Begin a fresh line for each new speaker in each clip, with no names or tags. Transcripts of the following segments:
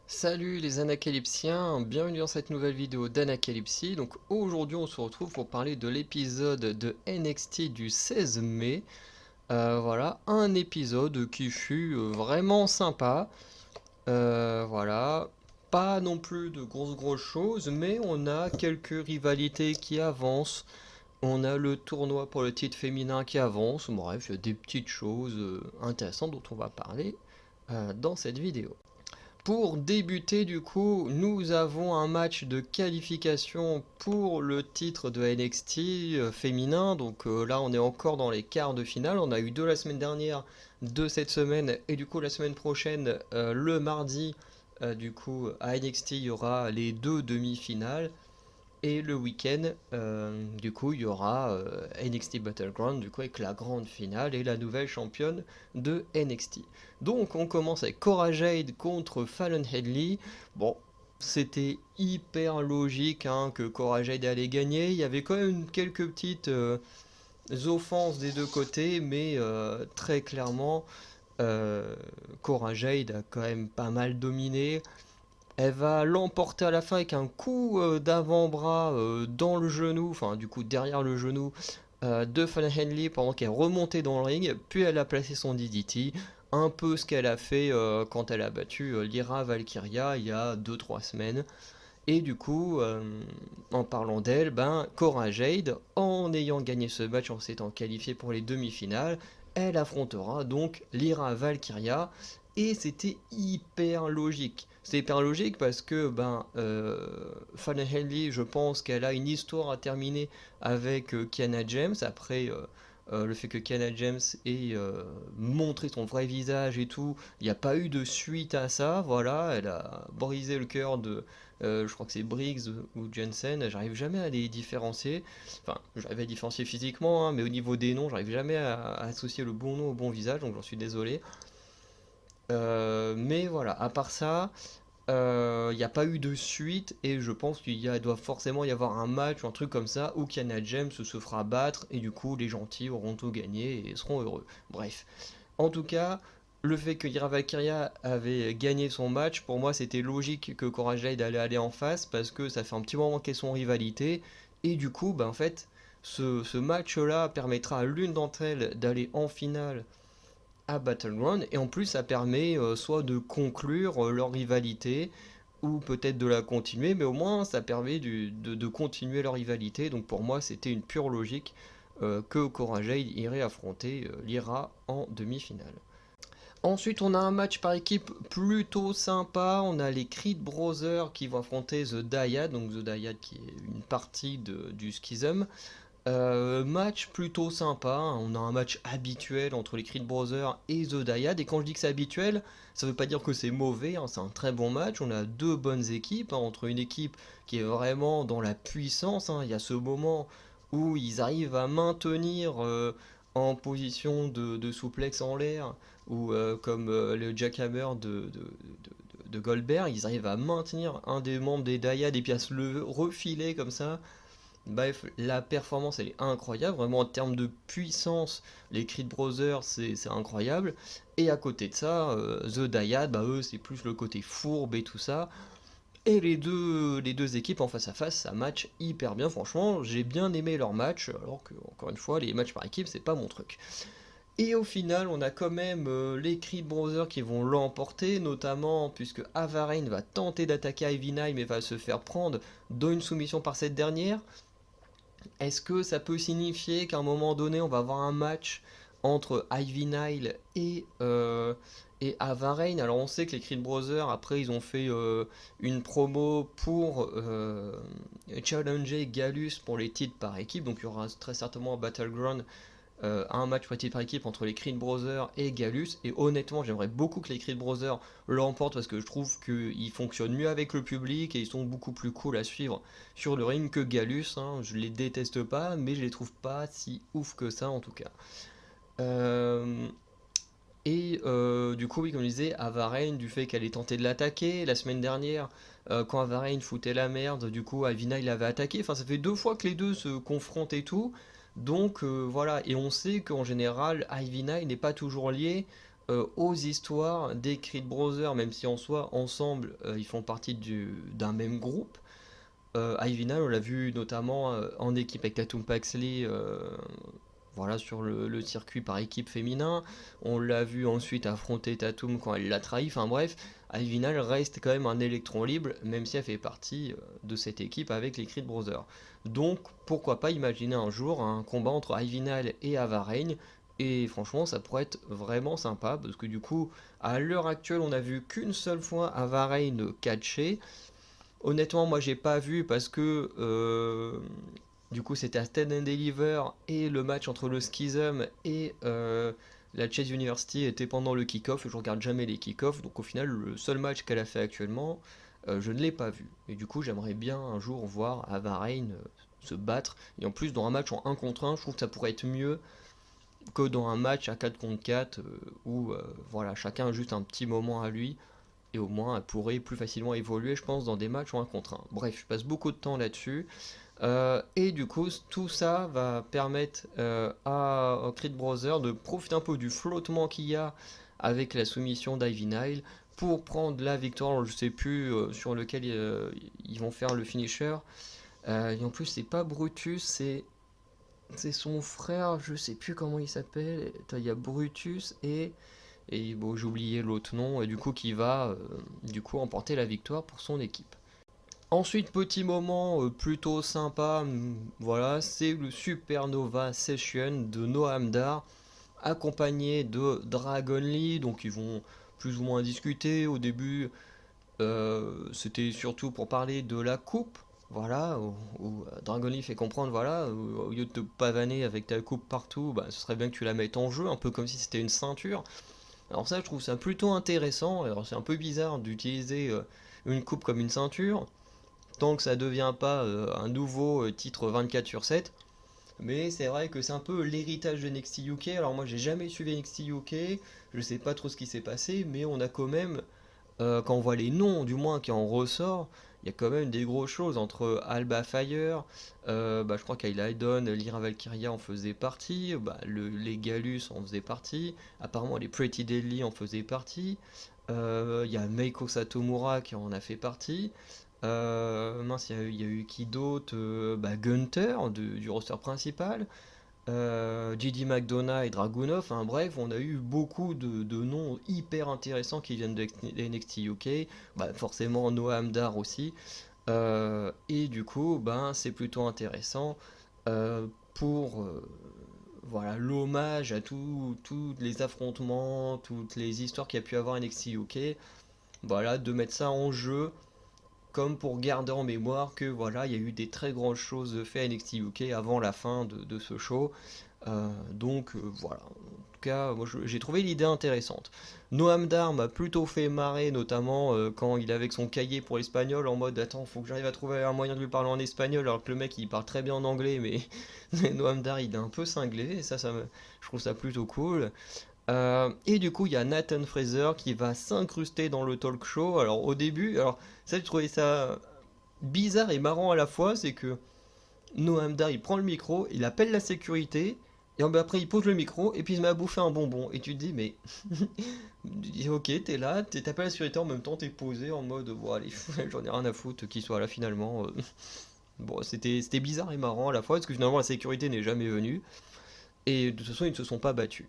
Salut les Anacalypsiens, bienvenue dans cette nouvelle vidéo d'Anacalypsie. Donc aujourd'hui on se retrouve pour parler de l'épisode de NXT du 16 mai. Voilà, un épisode qui fut vraiment sympa. Voilà, pas non plus de grosses choses, mais on a quelques rivalités qui avancent. On a le tournoi pour le titre féminin qui avance. Bref, il y a des petites choses intéressantes dont on va parler dans cette vidéo. Pour débuter, du coup, nous avons un match de qualification pour le titre de NXT féminin. Donc là, on est encore dans les quarts de finale. On a eu deux la semaine dernière, deux cette semaine. Et du coup, la semaine prochaine, le mardi, du coup, à NXT, il y aura les deux demi-finales. Et le week-end, du coup, il y aura NXT Battleground, du coup, avec la grande finale et la nouvelle championne de NXT. Donc, on commence avec Cora Jade contre Fallon Henley. Bon, c'était hyper logique hein, que Cora Jade allait gagner. Il y avait quand même quelques petites offenses des deux côtés, mais très clairement, Cora Jade a quand même pas mal dominé. Elle va l'emporter à la fin avec un coup d'avant-bras dans le genou, enfin du coup derrière le genou de Fallon Henley pendant qu'elle remontait dans le ring, puis elle a placé son DDT, un peu ce qu'elle a fait quand elle a battu Lyra Valkyria il y a 2 3 semaines. Et du coup, en parlant d'elle, ben, Cora Jade, en ayant gagné ce match, en s'étant qualifiée pour les demi-finales, elle affrontera donc Lyra Valkyria. Et c'était hyper logique. C'est hyper logique parce que ben, Fallon Henley, je pense qu'elle a une histoire à terminer avec Kiana James. Après le fait que Kiana James ait montré son vrai visage et tout, il n'y a pas eu de suite à ça. Voilà, elle a brisé le cœur de je crois que c'est Briggs ou Jensen, j'arrive jamais à les différencier. Enfin, j'arrive à les différencier physiquement, hein, mais au niveau des noms, j'arrive jamais à associer le bon nom au bon visage, donc j'en suis désolé. Mais voilà, à part ça, il n'y a pas eu de suite et je pense doit forcément y avoir un match ou un truc comme ça où Kiana James se fera battre et du coup les gentils auront tout gagné et seront heureux. Bref. En tout cas, le fait que Lyra Valkyria avait gagné son match, pour moi c'était logique que Cora Jade allait aller en face parce que ça fait un petit moment qu'elles sont en rivalité et du coup, ben, en fait, ce match-là permettra à l'une d'entre elles d'aller en finale à Battleground et en plus ça permet soit de conclure leur rivalité ou peut-être de la continuer, mais au moins ça permet de continuer leur rivalité. Donc pour moi c'était une pure logique que Cora Jade irait affronter Lyra en demi-finale. Ensuite, on a un match par équipe plutôt sympa. On a les Creed Brothers qui vont affronter The Dyad, donc The Dyad qui est une partie du Schism. Match plutôt sympa, hein. On a un match habituel entre les Creed Brothers et The Dyad. Et quand je dis que c'est habituel, ça veut pas dire que c'est mauvais, hein. C'est un très bon match. On a deux bonnes équipes, hein, entre une équipe qui est vraiment dans la puissance, hein. Il y a ce moment où ils arrivent à maintenir en position de souplex en l'air, ou comme le jackhammer de Goldberg, ils arrivent à maintenir un des membres des Dyad et puis à se le refiler comme ça. Bref, la performance elle est incroyable, vraiment en termes de puissance, les Creed Brothers c'est incroyable. Et à côté de ça, The Dyad, bah eux c'est plus le côté fourbe et tout ça. Et les deux équipes en face à face, ça match hyper bien, franchement, j'ai bien aimé leur match, alors que, encore une fois, les matchs par équipe, c'est pas mon truc. Et au final, on a quand même les Creed Brothers qui vont l'emporter, notamment puisque Avarain va tenter d'attaquer Ivy Nile mais va se faire prendre dans une soumission par cette dernière. Est-ce que ça peut signifier qu'à un moment donné, on va avoir un match entre Ivy Nile et Avarain? Alors on sait que les Creed Brothers, après, ils ont fait une promo pour challenger Gallus pour les titres par équipe, donc il y aura très certainement un Battleground, un match par équipe entre les Creed Brothers et Gallus. Et honnêtement, j'aimerais beaucoup que les Creed Brothers l'emportent parce que je trouve qu'ils fonctionnent mieux avec le public et ils sont beaucoup plus cool à suivre sur le ring que Gallus, hein. Je les déteste pas, mais je les trouve pas si ouf que ça en tout cas. Euh, du coup, oui, comme je disais, Avarain, du fait qu'elle ait tenté de l'attaquer la semaine dernière, quand Avarain foutait la merde, du coup, Avina il l'avait attaqué. Enfin, ça fait 2 fois que les deux se confrontent et tout. Donc voilà, et on sait qu'en général, Ivy Nile n'est pas toujours lié aux histoires des Creed Brothers, même si en soi, ensemble, ils font partie d'un même groupe. Ivy Nile, on l'a vu notamment en équipe avec Tatum Paxley, voilà, sur le circuit par équipe féminin. On l'a vu ensuite affronter Tatum quand elle l'a trahi. Enfin bref, Ivy Nile reste quand même un électron libre, même si elle fait partie de cette équipe avec les Creed Brothers. Donc pourquoi pas imaginer un jour un combat entre Ivy Nile et Ava Raine. Et franchement, ça pourrait être vraiment sympa parce que du coup, à l'heure actuelle, on a vu qu'une seule fois Ava Raine catcher. Honnêtement, moi j'ai pas vu parce que du coup c'était à Stand and Deliver et le match entre le Schism et la Chase University était pendant le kick-off. Je regarde jamais les kick-offs, donc au final le seul match qu'elle a fait actuellement, je ne l'ai pas vu. Et du coup j'aimerais bien un jour voir Ava Raine se battre. Et en plus dans un match en 1 contre 1, je trouve que ça pourrait être mieux que dans un match à 4 contre 4 où voilà, chacun a juste un petit moment à lui et au moins elle pourrait plus facilement évoluer, je pense, dans des matchs en 1 contre 1. Bref, je passe beaucoup de temps là-dessus. Et du coup, tout ça va permettre à Creed Brothers de profiter un peu du flottement qu'il y a avec la soumission d'Ivy Nile pour prendre la victoire. Je sais plus sur lequel ils vont faire le finisher. Et en plus, c'est pas Brutus, c'est son frère, je sais plus comment il s'appelle. Il y a Brutus et bon, j'ai oublié l'autre nom, et du coup qui va du coup emporter la victoire pour son équipe. Ensuite, petit moment plutôt sympa, voilà, c'est le Supernova Session de Noam Dar, accompagné de Dragon Lee, donc ils vont plus ou moins discuter. Au début, c'était surtout pour parler de la coupe, voilà, où Dragon Lee fait comprendre, voilà, au lieu de te pavaner avec ta coupe partout, bah, ce serait bien que tu la mettes en jeu, un peu comme si c'était une ceinture. Alors ça, je trouve ça plutôt intéressant. Alors c'est un peu bizarre d'utiliser une coupe comme une ceinture, tant que ça ne devient pas un nouveau titre 24/7. Mais c'est vrai que c'est un peu l'héritage de NXT UK. Alors moi, j'ai jamais suivi NXT UK, je sais pas trop ce qui s'est passé, mais on a quand même, quand on voit les noms du moins qui en ressort, il y a quand même des grosses choses entre Alba Fire, bah, je crois qu'Ayla Idon, Lyra Valkyria en faisait partie, bah, les Galus en faisaient partie, apparemment les Pretty Deadly en faisaient partie, il y a Meiko Satomura qui en a fait partie. Mince, il y a eu qui d'autre, bah, Gunther du roster principal, JD McDonough et Dragunov, hein, bref, on a eu beaucoup de noms hyper intéressants qui viennent de NXT UK, bah, forcément Noam Dar aussi, et du coup, ben, c'est plutôt intéressant pour voilà, l'hommage à tous les affrontements, toutes les histoires qu'il y a pu avoir NXT UK, voilà, de mettre ça en jeu comme pour garder en mémoire que voilà, il y a eu des très grandes choses faites à NXT UK avant la fin de ce show. Donc voilà, en tout cas, moi j'ai trouvé l'idée intéressante. Noam Dar m'a plutôt fait marrer, notamment quand il est avec son cahier pour l'espagnol, en mode attends, faut que j'arrive à trouver un moyen de lui parler en espagnol, alors que le mec il parle très bien en anglais, mais Noam Dar il est un peu cinglé, et je trouve ça plutôt cool. Et du coup, il y a Nathan Fraser qui va s'incruster dans le talk show. Alors au début, alors ça, je trouvais ça bizarre et marrant à la fois, c'est que Noam Dar, il prend le micro, il appelle la sécurité, et après il pose le micro, et puis il se met à bouffer un bonbon. Et tu te dis, mais ok, t'es là, t'appelles la sécurité en même temps, t'es posé en mode, bon allez, j'en ai rien à foutre qu'il soit là finalement. Bon, c'était bizarre et marrant à la fois, parce que finalement la sécurité n'est jamais venue, et de toute façon ils ne se sont pas battus.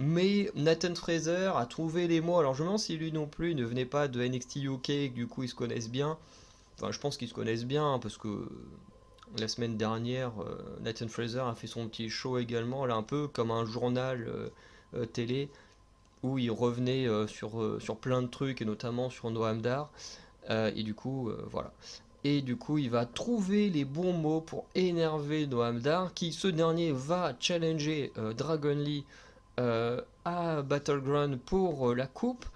Mais Nathan Fraser a trouvé les mots. Alors je me demande si lui non plus il ne venait pas de NXT UK et que du coup ils se connaissent bien. Enfin, je pense qu'ils se connaissent bien hein, parce que la semaine dernière, Nathan Fraser a fait son petit show également, là un peu comme un journal télé où il revenait sur plein de trucs et notamment sur Noam Dar. Et du coup, voilà. Et du coup, il va trouver les bons mots pour énerver Noam Dar, qui ce dernier va challenger Dragon Lee à Battleground pour la coupe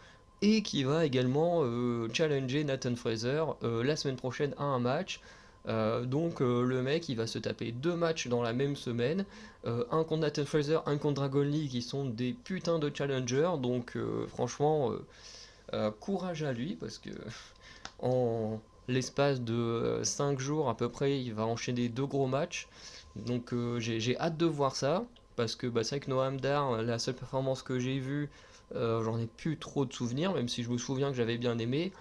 et qui va également challenger Nathan Fraser la semaine prochaine à un match. Donc le mec il va se taper 2 matchs dans la même semaine, un contre Nathan Fraser, un contre Dragon Lee qui sont des putains de challengers, donc franchement courage à lui parce que en l'espace de 5 jours à peu près il va enchaîner 2 gros matchs, donc j'ai hâte de voir ça parce que bah, c'est vrai que Noam Dar, la seule performance que j'ai vue, J'en ai plus trop de souvenirs, même si je me souviens que j'avais bien aimé.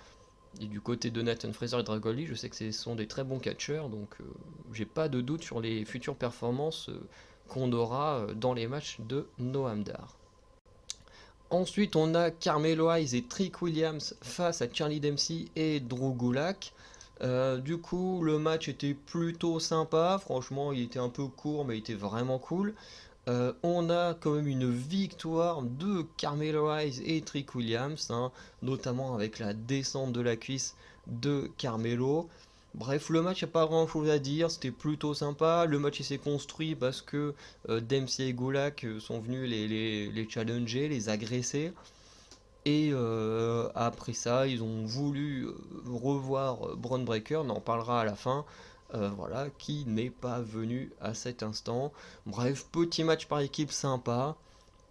Et du côté de Nathan Fraser et Dragon Lee, je sais que ce sont des très bons catcheurs, donc j'ai pas de doute sur les futures performances qu'on aura dans les matchs de Noam Dar. Ensuite, on a Carmelo Hayes et Trick Williams face à Charlie Dempsey et Drew Gulak. Du coup, le match était plutôt sympa. Franchement, il était un peu court, mais il était vraiment cool. On a quand même une victoire de Carmelo Hayes et Trick Williams, hein, notamment avec la descente de la cuisse de Carmelo. Bref, le match, il n'y a pas grand chose à dire, c'était plutôt sympa. Le match il s'est construit parce que Dempsey et Gulak sont venus les challenger, les agresser. Et après ça, ils ont voulu revoir Bron Breakker, on en parlera à la fin, voilà, qui n'est pas venu à cet instant. Bref, petit match par équipe sympa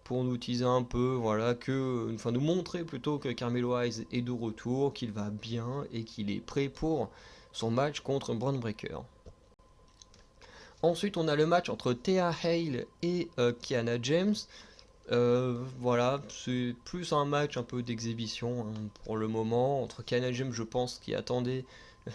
pour nous teaser un peu, voilà, enfin nous montrer plutôt que Carmelo Hayes est de retour, qu'il va bien et qu'il est prêt pour son match contre Bron Breakker. Ensuite, on a le match entre Thea Hale et Kiana James. Voilà, c'est plus un match un peu d'exhibition hein, pour le moment. Entre Kiana James, je pense, qui attendait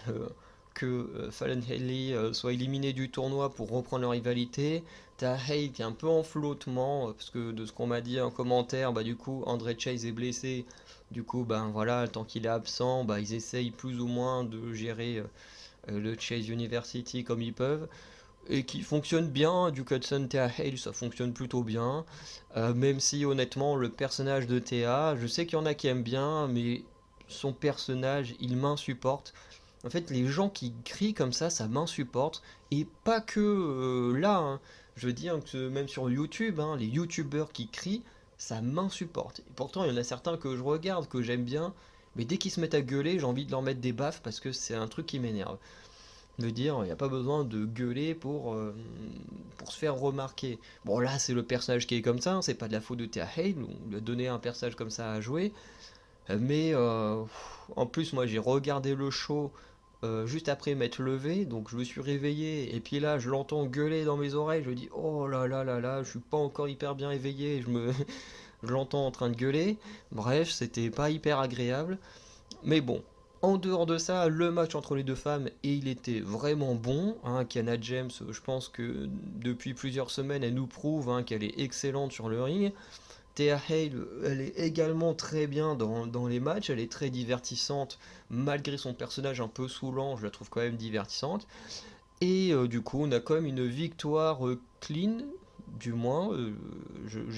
euh, que Fallon Henley soit éliminé du tournoi pour reprendre leur rivalité. T'as Hale qui est un peu en flottement, parce que de ce qu'on m'a dit en commentaire, bah du coup André Chase est blessé. Du coup, ben voilà, tant qu'il est absent, bah, ils essayent plus ou moins de gérer le Chase University comme ils peuvent et qui fonctionne bien. Du Hudson Thea Hale, ça fonctionne plutôt bien. Même si honnêtement, le personnage de Thea, je sais qu'il y en a qui aiment bien, mais son personnage, il m'insupporte. En fait, les gens qui crient comme ça m'insupporte. Et pas que là, hein. Je veux dire que même sur YouTube, hein, les YouTubeurs qui crient, ça m'insupporte. Et pourtant, il y en a certains que je regarde, que j'aime bien, mais dès qu'ils se mettent à gueuler, j'ai envie de leur mettre des baffes parce que c'est un truc qui m'énerve de dire il n'y a pas besoin de gueuler pour se faire remarquer. Bon là c'est le personnage qui est comme ça, hein, c'est pas de la faute de Thea Hale, on lui a donné un personnage comme ça à jouer, mais en plus moi j'ai regardé le show juste après m'être levé, donc je me suis réveillé et puis là je l'entends gueuler dans mes oreilles, je me dis oh là là là là, je suis pas encore hyper bien éveillé, je l'entends en train de gueuler, bref c'était pas hyper agréable. Mais bon, en dehors de ça, le match entre les deux femmes, et il était vraiment bon. Hein, Kiana James, je pense que depuis plusieurs semaines, elle nous prouve hein, qu'elle est excellente sur le ring. Thea Hale, elle est également très bien dans les matchs, elle est très divertissante, malgré son personnage un peu saoulant, je la trouve quand même divertissante. Et du coup, on a quand même une victoire clean, du moins.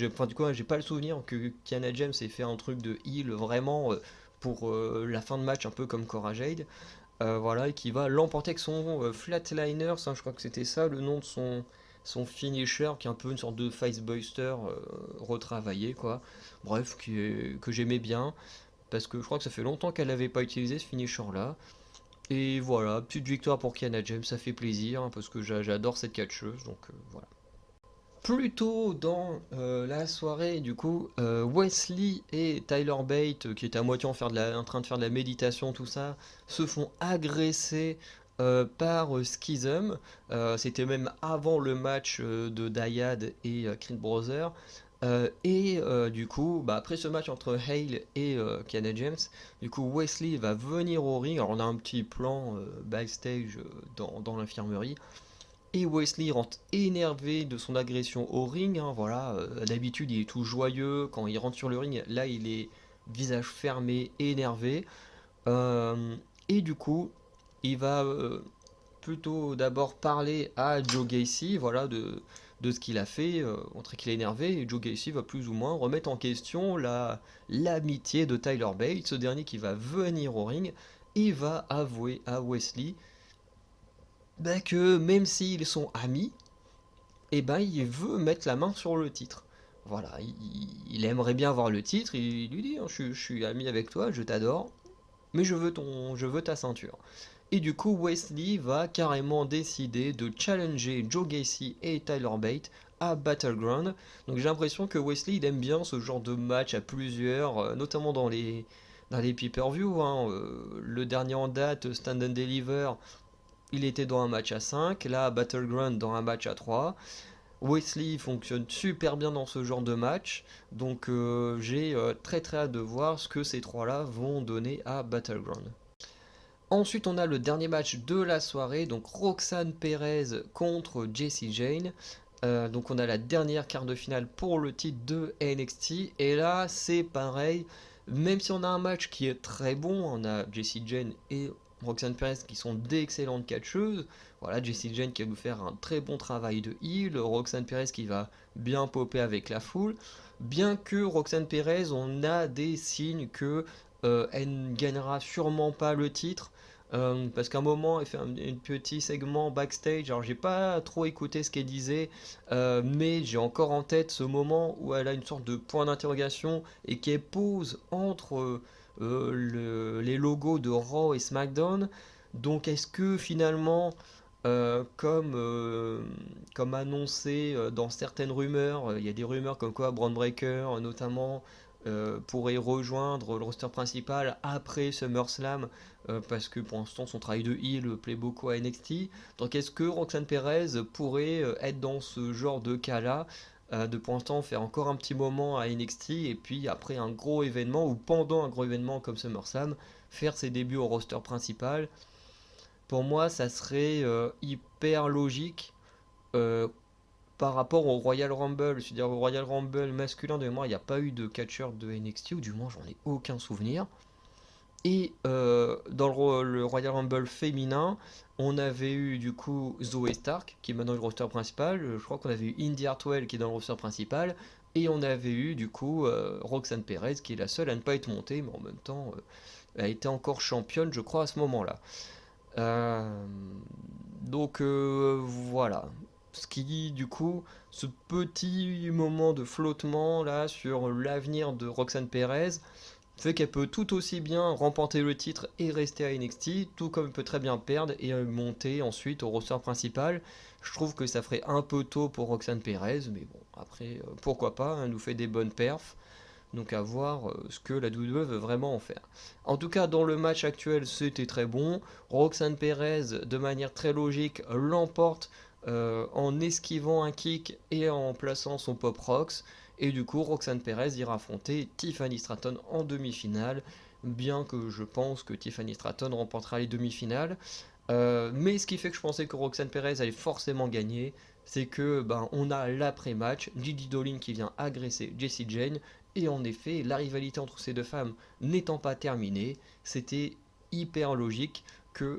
Enfin, du coup, j'ai pas le souvenir que Kiana James ait fait un truc de heal vraiment pour la fin de match, un peu comme Cora Jade. Voilà, et qui va l'emporter avec son Flatliners, hein, je crois que c'était ça le nom de son finisher, qui est un peu une sorte de Facebuster retravaillé, quoi. Bref, que j'aimais bien, parce que je crois que ça fait longtemps qu'elle n'avait pas utilisé ce finisher-là. Et voilà, petite victoire pour Kiana James, ça fait plaisir, hein, parce que j'adore cette catcheuse, donc voilà. Plus tôt dans la soirée, du coup, Wesley et Tyler Bate, qui étaient à moitié en train de faire de la méditation, tout ça, se font agresser par Schism. C'était même avant le match de Dyad et Creed Brothers. Du coup, bah, après ce match entre Hale et Kiana James, du coup Wesley va venir au ring. Alors on a un petit plan backstage dans l'infirmerie. Et Wesley rentre énervé de son agression au ring, hein, voilà. D'habitude, il est tout joyeux. Quand il rentre sur le ring, là, il est visage fermé, énervé. Euh, et du coup, il va plutôt d'abord parler à Joe Gacy, voilà, de ce qu'il a fait, montrer qu'il est énervé. Et Joe Gacy va plus ou moins remettre en question l'amitié de Tyler Bate, ce dernier qui va venir au ring et va avouer à Wesley bah, que même s'ils sont amis, et ben il veut mettre la main sur le titre. Voilà, il aimerait bien avoir le titre, il lui dit hein, je suis ami avec toi, je t'adore, mais je veux ta ceinture. Et du coup, Wesley va carrément décider de challenger Joe Gacy et Tyler Bate à Battleground. Donc j'ai l'impression que Wesley il aime bien ce genre de match à plusieurs, notamment dans les pay-per-view. Hein. Le dernier en date, Stand and Deliver, il était dans un match à 5, là Battleground dans un match à 3. Wesley fonctionne super bien dans ce genre de match, donc j'ai très très hâte de voir ce que ces trois-là vont donner à Battleground. Ensuite, on a le dernier match de la soirée, donc Roxanne Perez contre Jessie Jane. Donc on a la dernière quart de finale pour le titre de NXT. Et là, c'est pareil. Même si on a un match qui est très bon, on a Jessie Jane et Roxanne Perez qui sont d'excellentes catcheuses. Voilà, Jessie Jane qui va nous faire un très bon travail de heel. Roxanne Perez qui va bien popper avec la foule. Bien que Roxanne Perez, on a des signes que elle ne gagnera sûrement pas le titre. Parce qu'à un moment, elle fait un petit segment backstage. Alors, j'ai pas trop écouté ce qu'elle disait, mais j'ai encore en tête ce moment où elle a une sorte de point d'interrogation et qu'elle pose entre les logos de Raw et SmackDown. Donc, est-ce que finalement, comme annoncé dans certaines rumeurs, il y a des rumeurs comme quoi Braun Breaker, notamment, pourrait rejoindre le roster principal après SummerSlam parce que pour l'instant son travail de heel plaît beaucoup à NXT. Donc est-ce que Roxanne Perez pourrait être dans ce genre de cas-là, de pour l'instant faire encore un petit moment à NXT et puis après un gros événement ou pendant un gros événement comme SummerSlam, faire ses débuts au roster principal? Pour moi, ça serait hyper logique euh, par rapport au Royal Rumble. C'est-à-dire au Royal Rumble masculin de mémoire, il n'y a pas eu de catcheur de NXT, ou du moins j'en ai aucun souvenir. Et dans le Royal Rumble féminin, on avait eu du coup Zoe Stark, qui est maintenant le roster principal. Je crois qu'on avait eu Indy Hartwell, qui est dans le roster principal. Et on avait eu du coup Roxanne Perez, qui est la seule à ne pas être montée, mais en même temps, elle était encore championne, je crois, à ce moment-là. Euh, donc voilà. Ce qui dit du coup, ce petit moment de flottement là sur l'avenir de Roxanne Perez fait qu'elle peut tout aussi bien remporter le titre et rester à NXT, tout comme elle peut très bien perdre et monter ensuite au roster principal. Je trouve que ça ferait un peu tôt pour Roxanne Perez, mais bon, après, pourquoi pas, elle nous fait des bonnes perfs. Donc à voir ce que la WWE veut vraiment en faire. En tout cas, dans le match actuel, c'était très bon. Roxanne Perez, de manière très logique, l'emporte en esquivant un kick et en plaçant son pop rocks. Et du coup, Roxanne Perez ira affronter Tiffany Stratton en demi-finale. Bien que je pense que Tiffany Stratton remportera les demi-finales. Mais ce qui fait que je pensais que Roxanne Perez allait forcément gagner, c'est que on a l'après-match, Gigi Dolin qui vient agresser Jessie Jane, et en effet, la rivalité entre ces deux femmes n'étant pas terminée, c'était hyper logique que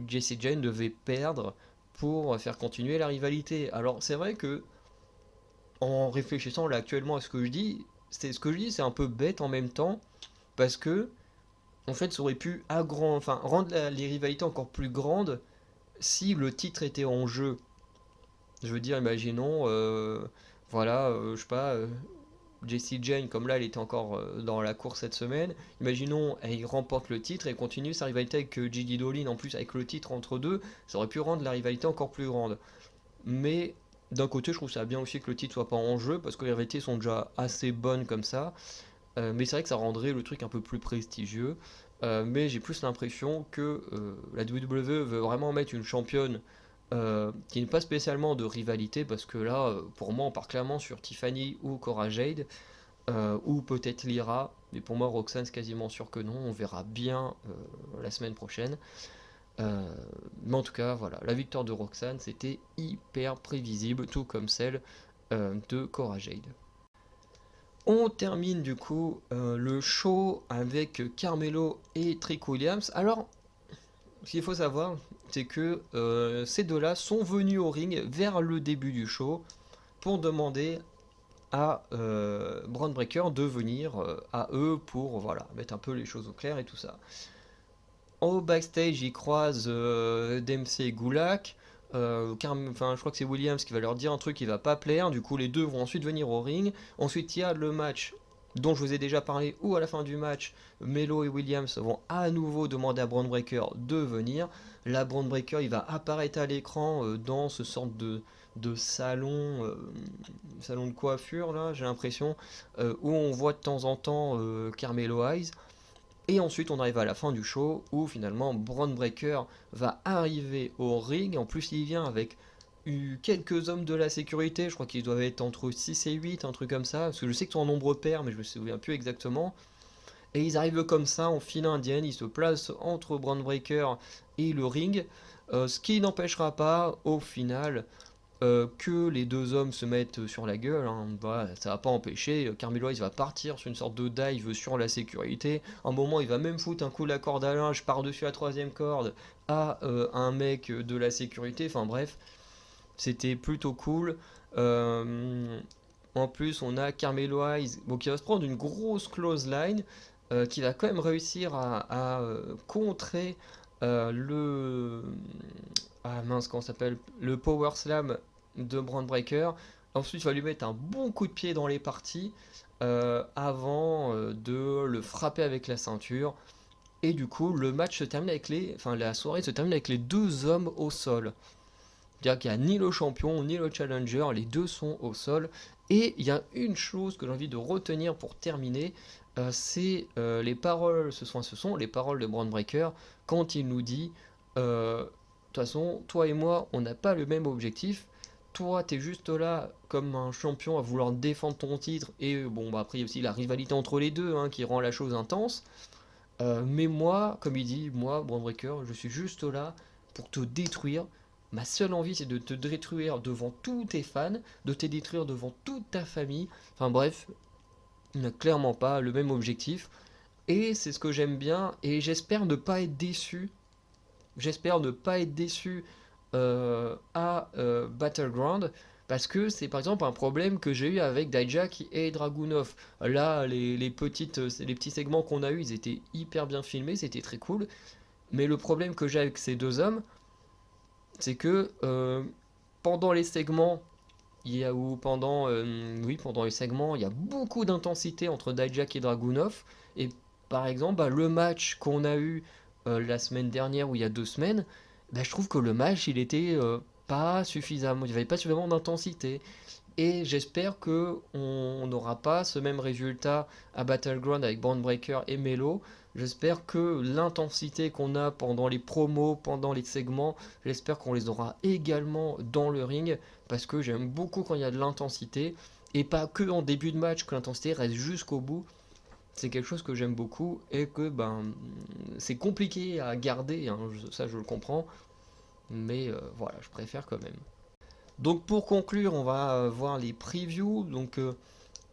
Jessie Jane devait perdre pour faire continuer la rivalité. Alors c'est vrai que en réfléchissant là actuellement à ce que je dis, c'est un peu bête en même temps parce que en fait, ça aurait pu enfin, rendre les rivalités encore plus grandes si le titre était en jeu. Je veux dire, imaginons, voilà, je sais pas, Jessie Jane, comme là elle était encore dans la course cette semaine, imaginons elle remporte le titre et continue sa rivalité avec Gigi Dolin, en plus avec le titre entre deux, ça aurait pu rendre la rivalité encore plus grande. Mais d'un côté, je trouve ça bien aussi que le titre soit pas en jeu, parce que les rivalités sont déjà assez bonnes comme ça. Mais c'est vrai que ça rendrait le truc un peu plus prestigieux. Mais j'ai plus l'impression que la WWE veut vraiment mettre une championne qui n'est pas spécialement de rivalité, parce que là, pour moi, on part clairement sur Tiffany ou Cora Jade, ou peut-être Lyra, mais pour moi, Roxanne, c'est quasiment sûr que non, on verra bien la semaine prochaine. Mais en tout cas, voilà, la victoire de Roxanne, c'était hyper prévisible, tout comme celle de Cora Jade. On termine du coup le show avec Carmelo et Trick Williams. Alors, ce qu'il faut savoir, c'est que ces deux-là sont venus au ring vers le début du show pour demander à Braun Breaker de venir à eux pour voilà, mettre un peu les choses au clair et tout ça. Au backstage, ils croisent Dempsey et Gulak. Enfin, je crois que c'est Williams qui va leur dire un truc qui va pas plaire. Du coup, les deux vont ensuite venir au ring. Ensuite, il y a le match dont je vous ai déjà parlé, où à la fin du match, Melo et Williams vont à nouveau demander à Braun Breaker de venir. Là, Braun Breaker, il va apparaître à l'écran dans ce sorte de salon, salon de coiffure, là, j'ai l'impression, où on voit de temps en temps Carmelo Hayes. Et ensuite, on arrive à la fin du show où finalement Braun Breaker va arriver au ring. En plus, il vient avec eu quelques hommes de la sécurité, je crois qu'ils doivent être entre 6 et 8, un truc comme ça, parce que je sais qu'ils sont en nombre pair, mais je me souviens plus exactement. Et ils arrivent comme ça en file indienne, ils se placent entre Braun Breaker et le ring, ce qui n'empêchera pas au final que les deux hommes se mettent sur la gueule, hein. Voilà, ça va pas empêcher. Carmelo il va partir sur une sorte de dive sur la sécurité. À un moment, il va même foutre un coup de la corde à linge par-dessus la troisième corde à un mec de la sécurité. Enfin bref, c'était plutôt cool. Euh, En plus, on a Carmelo Hayes bon, qui va se prendre une grosse close line qui va quand même réussir à contrer le. Ah mince, comment ça s'appelle? Le Power Slam de Braun Breaker. Ensuite, il va lui mettre un bon coup de pied dans les parties avant de le frapper avec la ceinture. Et du coup, le match se termine avec les. Enfin, la soirée se termine avec les deux hommes au sol. C'est-à-dire qu'il n'y a ni le champion ni le challenger, les deux sont au sol. Et il y a une chose que j'ai envie de retenir pour terminer, c'est les paroles, ce sont les paroles de Braun Breaker quand il nous dit de toute façon, toi et moi, on n'a pas le même objectif. Toi, t'es juste là comme un champion à vouloir défendre ton titre. Et bon, bah, après, il y a aussi la rivalité entre les deux qui rend la chose intense. Mais moi, comme il dit, moi, Braun Breaker, je suis juste là pour te détruire. Ma seule envie, c'est de te détruire devant tous tes fans, de te détruire devant toute ta famille. Enfin bref, il n'a clairement pas le même objectif. Et c'est ce que j'aime bien. Et j'espère ne pas être déçu. J'espère ne pas être déçu à Battleground. Parce que c'est par exemple un problème que j'ai eu avec Dijak et Dragunov. Là, les petits segments qu'on a eu, ils étaient hyper bien filmés, c'était très cool. Mais le problème que j'ai avec ces deux hommes, c'est que pendant les segments, il y a ou pendant oui pendant les segments, il y a beaucoup d'intensité entre Dijak et Dragunov. Et par exemple, bah, le match qu'on a eu la semaine dernière ou il y a 2 semaines, bah, je trouve que le match il était pas suffisamment, il n'y avait pas suffisamment d'intensité. Et j'espère que on n'aura pas ce même résultat à Battleground avec Braun Breaker et Melo. J'espère que l'intensité qu'on a pendant les promos, pendant les segments, j'espère qu'on les aura également dans le ring. Parce que j'aime beaucoup quand il y a de l'intensité. Et pas que en début de match, que l'intensité reste jusqu'au bout. C'est quelque chose que j'aime beaucoup et que ben c'est compliqué à garder, hein, ça je le comprends. Mais voilà, je préfère quand même. Donc pour conclure, on va voir les previews. Donc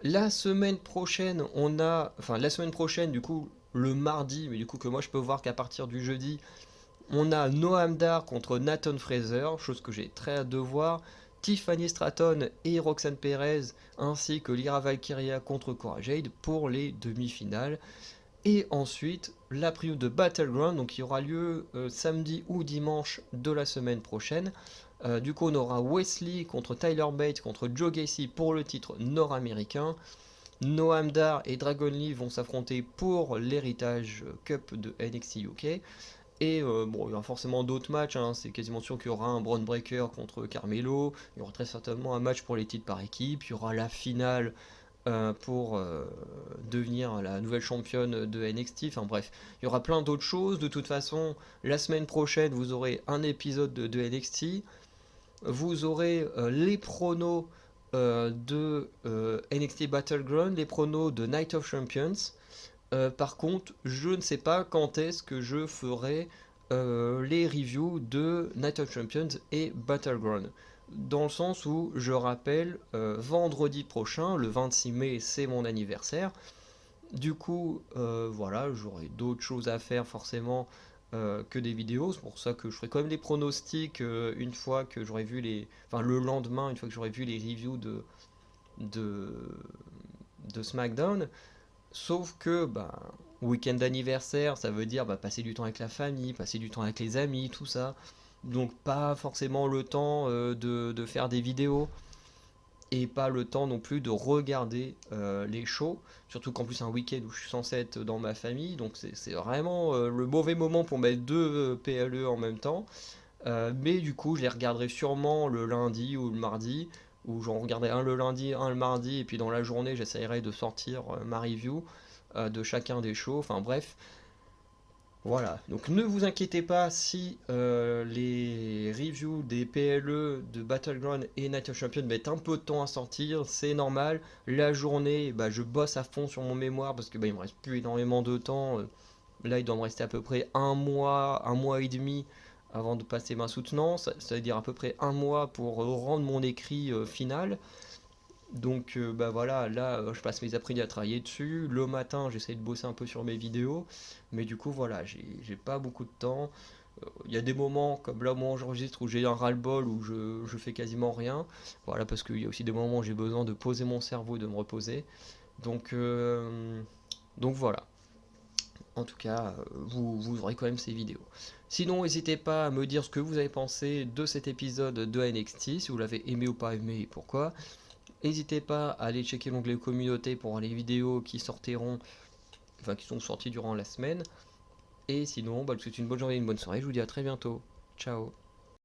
la semaine prochaine, enfin la semaine prochaine, du coup, le mardi, mais du coup que moi je peux voir qu'à partir du jeudi, on a Noam Dar contre Nathan Fraser, chose que j'ai très hâte de voir. Tiffany Stratton et Roxanne Perez, ainsi que Lyra Valkyria contre Cora Jade pour les demi-finales. Et ensuite, la preview de Battleground, donc qui aura lieu samedi ou dimanche de la semaine prochaine. Du coup, on aura Wesley contre Tyler Bates contre Joe Gacy pour le titre nord-américain. Noam Dar et Dragon Lee vont s'affronter pour l'héritage Cup de NXT UK. Et bon, il y aura forcément d'autres matchs, hein. C'est quasiment sûr qu'il y aura un Braun Breaker contre Carmelo, il y aura très certainement un match pour les titres par équipe, il y aura la finale pour devenir la nouvelle championne de NXT, enfin bref, il y aura plein d'autres choses. De toute façon, la semaine prochaine, vous aurez un épisode de NXT, vous aurez les pronos de NXT Battleground, les pronos de Night of Champions. Par contre, je ne sais pas quand est-ce que je ferai les reviews de Night of Champions et Battleground. Dans le sens où, je rappelle, vendredi prochain, le 26 mai, c'est mon anniversaire. Du coup, voilà, j'aurai d'autres choses à faire forcément que des vidéos. C'est pour ça que je ferai quand même des pronostics une fois que j'aurai vu les... Enfin, le lendemain, une fois que j'aurai vu les reviews de, de SmackDown. Sauf que, bah, week-end d'anniversaire, ça veut dire bah, passer du temps avec la famille, passer du temps avec les amis, tout ça. Donc pas forcément le temps de faire des vidéos et pas le temps non plus de regarder les shows. Surtout qu'en plus un week-end où je suis censé être dans ma famille, donc c'est vraiment le mauvais moment pour mettre deux PLE en même temps. Mais du coup, je les regarderai sûrement le lundi ou le mardi, ou j'en regarderai un le lundi, un le mardi, et puis dans la journée, j'essayerai de sortir ma review de chacun des shows. Enfin bref, Voilà, donc ne vous inquiétez pas si les reviews des PLE de Battleground et Night of Champion mettent un peu de temps à sortir, c'est normal. La journée, bah, je bosse à fond sur mon mémoire parce que bah, il me reste plus énormément de temps. Là, il doit me rester à peu près un mois et demi avant de passer ma soutenance. Ça veut dire à peu près un mois pour rendre mon écrit final. Donc bah voilà, là je passe mes après-midi à travailler dessus. Le matin, j'essaie de bosser un peu sur mes vidéos. Mais du coup, voilà, j'ai pas beaucoup de temps. Il y a des moments comme là, moi, j'enregistre où j'ai un ras-le-bol où je fais quasiment rien. Voilà, parce qu'il y a aussi des moments où j'ai besoin de poser mon cerveau, de me reposer. Donc, euh, donc voilà. En tout cas, vous aurez quand même ces vidéos. Sinon, n'hésitez pas à me dire ce que vous avez pensé de cet épisode de NXT, si vous l'avez aimé ou pas aimé et pourquoi. N'hésitez pas à aller checker l'onglet communauté pour voir les vidéos qui sortiront, enfin qui sont sorties durant la semaine. Et sinon, bah, je vous souhaite une bonne journée et une bonne soirée. Je vous dis à très bientôt. Ciao.